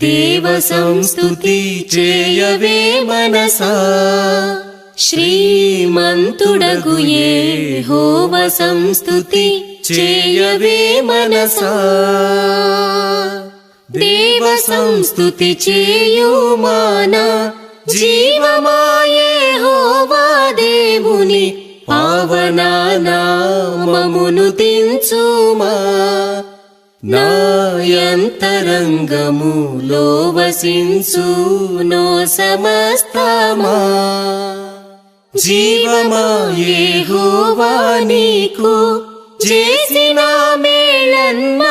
దేవ సంస్తుతి చేయవే మనసా శ్రీమంతుడగు యెహోవ సంస్తుతి చేయవే మనసా దేవ సంస్తుతి చేయుమాన జీవమా యెహోవా దేవుని పావన నామమును దించుమా నాయంతరంగములో వసించునో సమస్తమా జీవమా యెహోవా నీకు చేసిన మేళన్మరువకు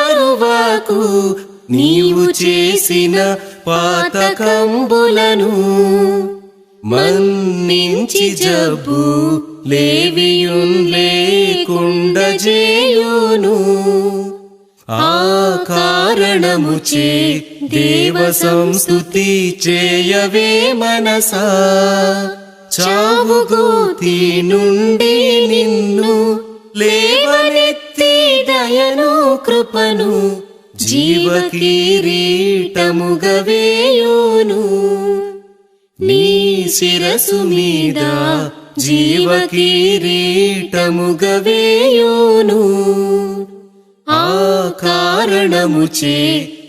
నీవు చేసిన పాతకంబులను మన్నించి జబ్బు లేవియున్ లేకుండజేయును ఆ కారణముచే దేవ సంస్తుతి చేయవే మనసా చావుగోతి నుండి నిన్ను లేవనెత్తి దయను కృపను జీవ కిరీటముగా వేయును నీ శిరసు మీద జీవ కిరీటముగా వేయును ఆ కారణముచే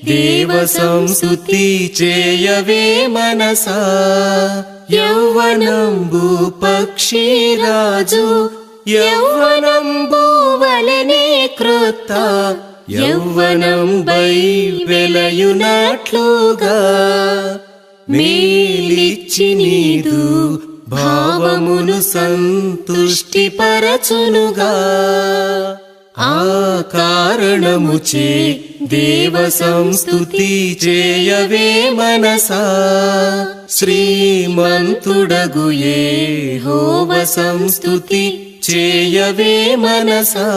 దేవ సంస్తుతి చేయవే మనసా యౌవనంబు పక్షిరాజు యౌవనంబు వలెనే క్రొత్త యౌవనంబై వెలయునట్లుగా మేలిచ్చి నీదు భావమును సంతుష్టి పరచునుగా ఆ కారణముచే దేవ సంస్తుతి చేయవే మనసా శ్రీమంతుడగు యెహోవ సంస్తుతి చేయవే మనసా